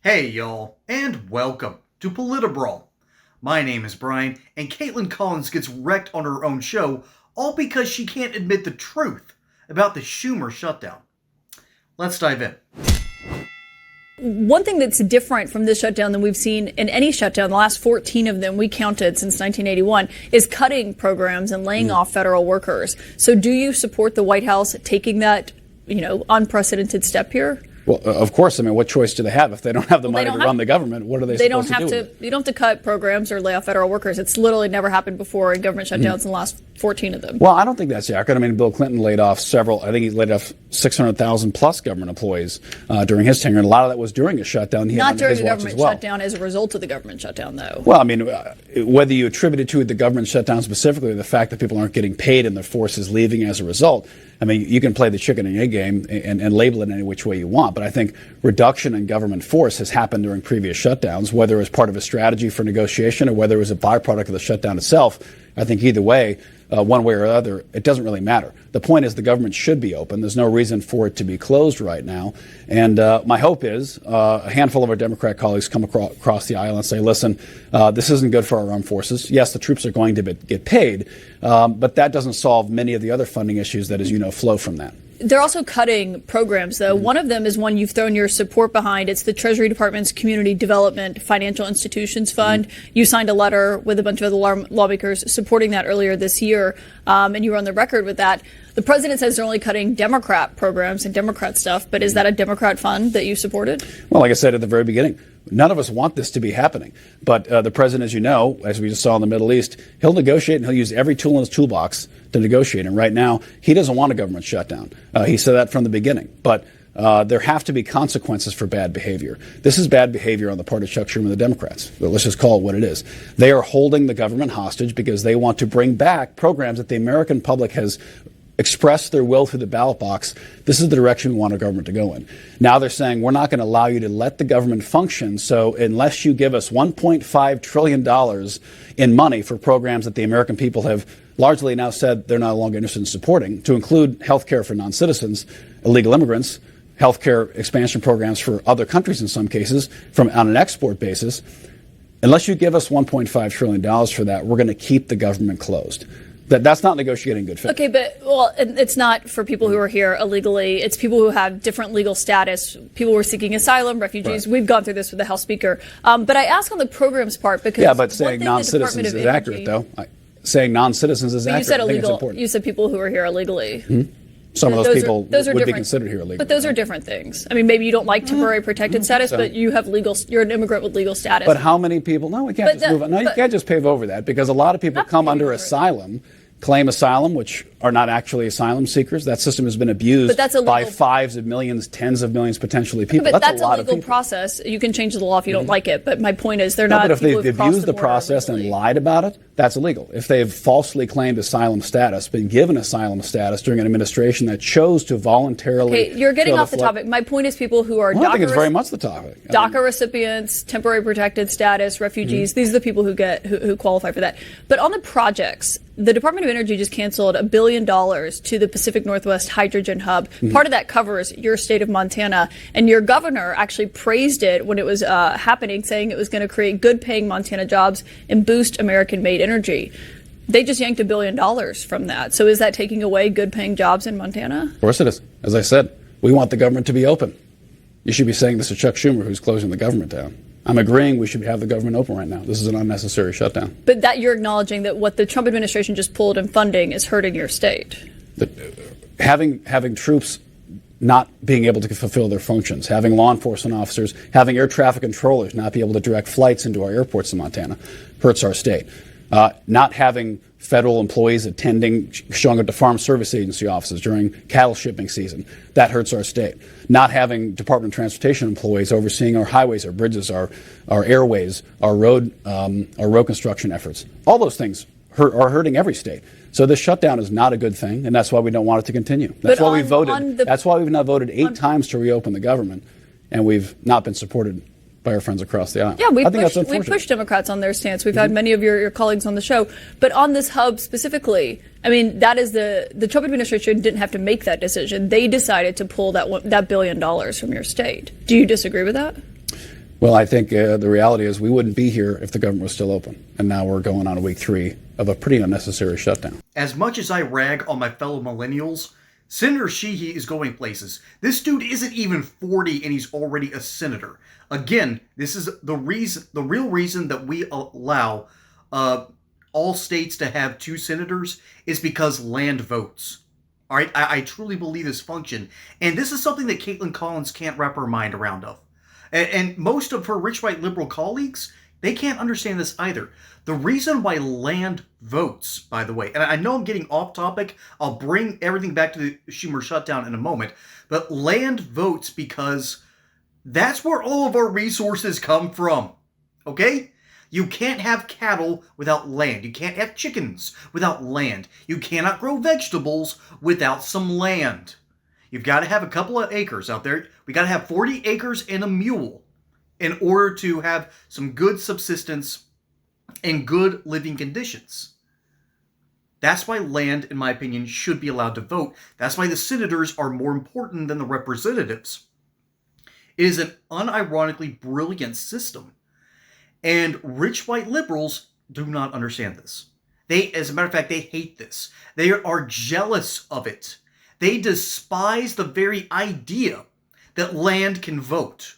Hey y'all, and welcome to Politibrawl. My name is Brian, and Kaitlan Collins gets wrecked on her own show, all because she can't admit the truth about the Schumer shutdown. Let's dive in. One thing that's different from this shutdown than we've seen in any shutdown, the last 14 of them we counted since 1981, is cutting programs and laying off federal workers. So do you support the White House taking that, unprecedented step here? Well, of course. I mean, what choice do they have if they don't have the money to run the government? What are they supposed to do? You don't have to cut programs or lay off federal workers. It's literally never happened before in government shutdowns in the last 14 of them. Well, I don't think that's accurate. I mean, Bill Clinton laid off I think he laid off 600,000 plus government employees during his tenure. And a lot of that was during a shutdown. Not during the government shutdown, as a result of the government shutdown, though. Well, I mean, whether you attribute it to the government shutdown specifically, or the fact that people aren't getting paid and their force is leaving as a result, I mean, you can play the chicken and egg game and label it any which way you want. But I think reduction in government force has happened during previous shutdowns, whether it was part of a strategy for negotiation or whether it was a byproduct of the shutdown itself. I think either way, one way or the other, it doesn't really matter. The point is the government should be open. There's no reason for it to be closed right now. And my hope is a handful of our Democrat colleagues come across the aisle and say, listen, this isn't good for our armed forces. Yes, the troops are going to get paid, but that doesn't solve many of the other funding issues that, as you know, flow from that. They're also cutting programs, though. One of them is one you've thrown your support behind. It's the Treasury Department's Community Development Financial Institutions Fund. You signed a letter with a bunch of other lawmakers supporting that earlier this year, and you were on the record with that. The president says they're only cutting Democrat programs and Democrat stuff, but is that a Democrat fund that you supported? Well, like I said at the very beginning, none of us want this to be happening. But the president, as you know, as we just saw in the Middle East, he'll negotiate and he'll use every tool in his toolbox to negotiate. And right now, he doesn't want a government shutdown. He said that from the beginning. But there have to be consequences for bad behavior. This is bad behavior on the part of Chuck Schumer and the Democrats. But let's just call it what it is. They are holding the government hostage because they want to bring back programs that the American public has express their will through the ballot box. This is the direction we want our government to go in. Now they're saying we're not going to allow you to let the government function. So unless you give us $1.5 trillion in money for programs that the American people have largely now said they're no longer interested in supporting, to include health care for non-citizens, illegal immigrants, health care expansion programs for other countries in some cases on an export basis, unless you give us $1.5 trillion for that, we're going to keep the government closed. That's not negotiating good faith. Okay, but, it's not for people who are here illegally. It's people who have different legal status, people who are seeking asylum, refugees. Right. We've gone through this with the House Speaker. But I ask on the programs part because... Yeah, but saying non-citizens is accurate, though. Saying non-citizens is accurate. You said illegal. You said people who are here illegally. Mm-hmm. Some of those people would be considered here illegally. But those are different things. I mean, maybe you don't like temporary protected status, but you're an immigrant with legal status. But how many people? No, we can't just move on. No, you can't just pave over that because a lot of people come under asylum, claim asylum, which are not actually asylum seekers. That system has been abused by fives of millions, tens of millions, potentially people. But that's a legal process. You can change the law if you don't like it. But my point is, they're not. But if they've abused the process and lied about it, that's illegal. If they've falsely claimed asylum status, been given asylum status during an administration that chose to voluntarily. Okay, you're getting off the topic. My point is, people who are DACA. I think it's very much the topic. DACA recipients, temporary protected status, refugees. These are the people who qualify for that. But on the projects, the Department of Energy just canceled $1 billion to the Pacific Northwest Hydrogen Hub. Part of that covers your state of Montana. And your governor actually praised it when it was happening, saying it was going to create good-paying Montana jobs and boost American-made energy. They just yanked $1 billion from that. So is that taking away good-paying jobs in Montana? Of course it is. As I said, we want the government to be open. You should be saying this to Chuck Schumer, who's closing the government down. I'm agreeing we should have the government open right now. This is an unnecessary shutdown. But that you're acknowledging that what the Trump administration just pulled in funding is hurting your state. Having troops not being able to fulfill their functions, having law enforcement officers, having air traffic controllers not be able to direct flights into our airports in Montana hurts our state. Not having federal employees showing up to Farm Service Agency offices during cattle shipping season, that hurts our state. Not having Department of Transportation employees overseeing our highways, our bridges, our airways, our road construction efforts. All those things are hurting every state. So this shutdown is not a good thing, and that's why we don't want it to continue. That's why we voted. That's why we've now voted 8 times to reopen the government, and we've not been supported by our friends across the aisle. Yeah, we pushed Democrats on their stance. We've had many of your colleagues on the show. But on this hub specifically, I mean, that is the Trump administration didn't have to make that decision. They decided to pull that $1 billion from your state. Do you disagree with that? Well, I think the reality is we wouldn't be here if the government was still open. And now we're going on week 3 of a pretty unnecessary shutdown. As much as I rag on my fellow millennials, Senator Sheehy is going places. This dude isn't even 40 and he's already a senator. Again, this is the real reason that we allow all states to have 2 senators is because land votes. All right, I truly believe this function. And this is something that Kaitlan Collins can't wrap her mind around of. And most of her rich white liberal colleagues, they can't understand this either. The reason why land votes, by the way, and I know I'm getting off topic, I'll bring everything back to the Schumer shutdown in a moment, but land votes because that's where all of our resources come from, okay? You can't have cattle without land. You can't have chickens without land. You cannot grow vegetables without some land. You've got to have a couple of acres out there. We got to have 40 acres and a mule in order to have some good subsistence and good living conditions. That's why land, in my opinion, should be allowed to vote. That's why the senators are more important than the representatives. It is an unironically brilliant system. And rich white liberals do not understand this. They, as a matter of fact, they hate this. They are jealous of it. They despise the very idea that land can vote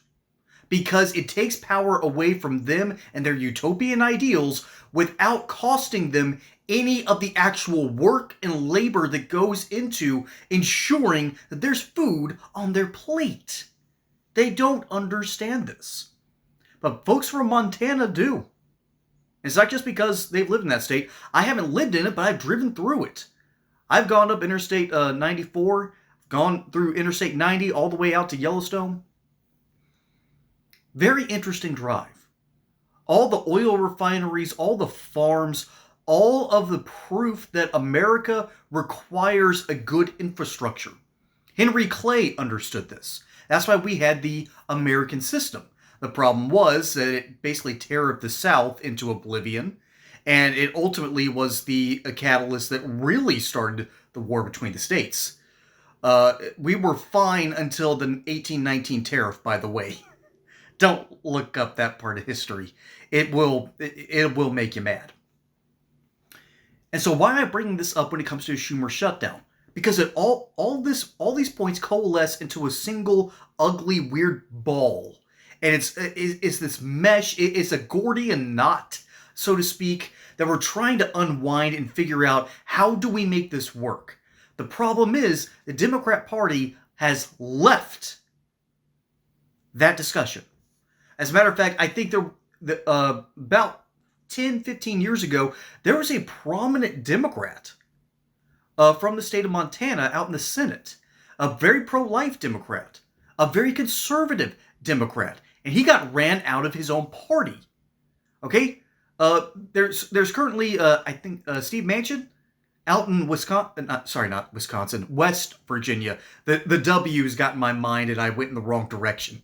because it takes power away from them and their utopian ideals without costing them any of the actual work and labor that goes into ensuring that there's food on their plate. They don't understand this. But folks from Montana do. It's not just because they've lived in that state. I haven't lived in it, but I've driven through it. I've gone up Interstate 94, gone through Interstate 90 all the way out to Yellowstone. Very interesting drive. All the oil refineries, all the farms, all of the proof that America requires a good infrastructure. Henry Clay understood this. That's why we had the American system. The problem was that it basically tariffed the South into oblivion, and it ultimately was the catalyst that really started the war between the states. We were fine until the 1819 tariff, by the way. Don't look up that part of history. It will make you mad. And so why am I bringing this up when it comes to a Schumer shutdown? Because all these points coalesce into a single ugly, weird ball. And it's this mesh, it's a Gordian knot, so to speak, that we're trying to unwind and figure out how do we make this work. The problem is the Democrat Party has left that discussion. As a matter of fact, I think about 10, 15 years ago, there was a prominent Democrat from the state of Montana out in the Senate, a very pro-life Democrat, a very conservative Democrat, and he got ran out of his own party. Okay? There's currently, I think, Steve Manchin out in Wisconsin, not Wisconsin, West Virginia. The W's got in my mind and I went in the wrong direction.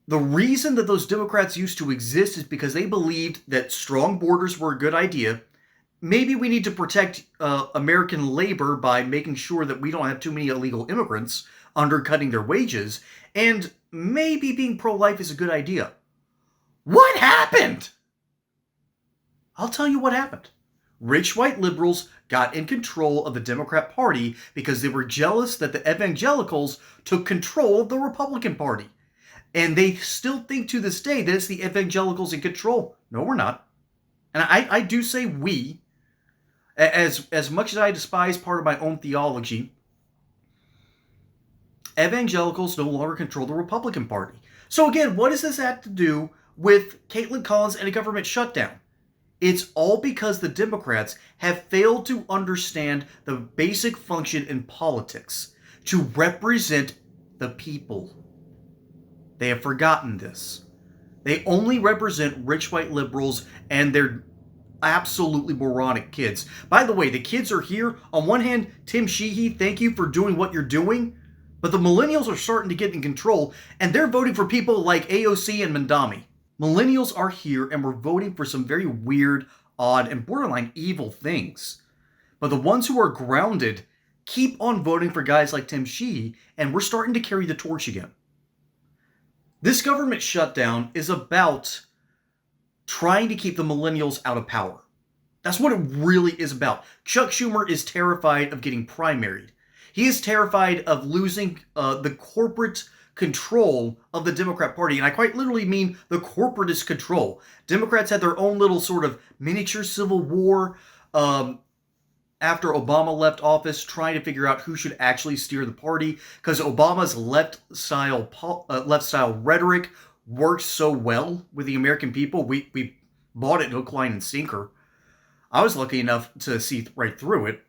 The reason that those Democrats used to exist is because they believed that strong borders were a good idea. Maybe we need to protect American labor by making sure that we don't have too many illegal immigrants undercutting their wages, and maybe being pro-life is a good idea. What happened? I'll tell you what happened. Rich white liberals got in control of the Democrat Party because they were jealous that the evangelicals took control of the Republican Party. And they still think to this day that it's the evangelicals in control. No, we're not. And I do say we, as much as I despise part of my own theology, evangelicals no longer control the Republican Party. So again, what does this have to do with Kaitlan Collins and a government shutdown? It's all because the Democrats have failed to understand the basic function in politics, to represent the people. They have forgotten this. They only represent rich white liberals and their absolutely moronic kids. By the way, the kids are here. On one hand, Tim Sheehy, thank you for doing what you're doing. But the millennials are starting to get in control, and they're voting for people like AOC and Mandami. Millennials are here, and we're voting for some very weird, odd, and borderline evil things. But the ones who are grounded keep on voting for guys like Tim Sheehy, and we're starting to carry the torch again. This government shutdown is about trying to keep the millennials out of power. That's what it really is about. Chuck Schumer is terrified of getting primaried. He is terrified of losing the corporate control of the Democrat Party. And I quite literally mean the corporatist control. Democrats had their own little sort of miniature civil war after Obama left office, trying to figure out who should actually steer the party, because Obama's left style rhetoric works so well with the American people. We bought it hook, line, and sinker. I was lucky enough to see right through it.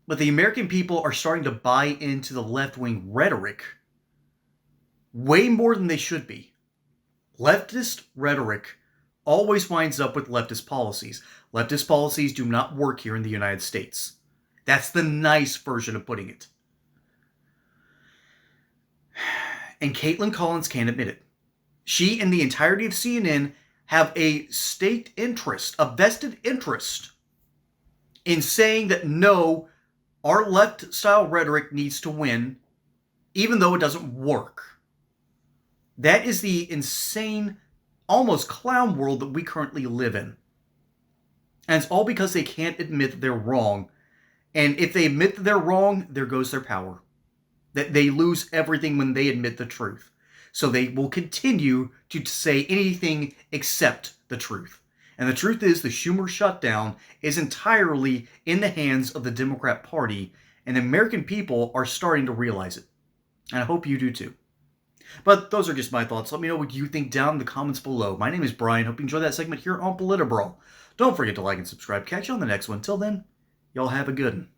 But the American people are starting to buy into the left-wing rhetoric way more than they should be. Leftist rhetoric always winds up with leftist policies. Leftist policies do not work here in the United States. That's the nice version of putting it. And Kaitlan Collins can't admit it. She and the entirety of CNN have a staked interest, a vested interest, in saying that no, our left-style rhetoric needs to win, even though it doesn't work. That is the insane, almost clown world that we currently live in. And it's all because they can't admit that they're wrong. And if they admit that they're wrong, there goes their power. That they lose everything when they admit the truth. So they will continue to say anything except the truth. And the truth is the Schumer shutdown is entirely in the hands of the Democrat Party, and the American people are starting to realize it. And I hope you do too. But those are just my thoughts. Let me know what you think down in the comments below. My name is Brian. Hope you enjoyed that segment here on Politbro. Don't forget to like and subscribe. Catch you on the next one. Till then, y'all have a good one.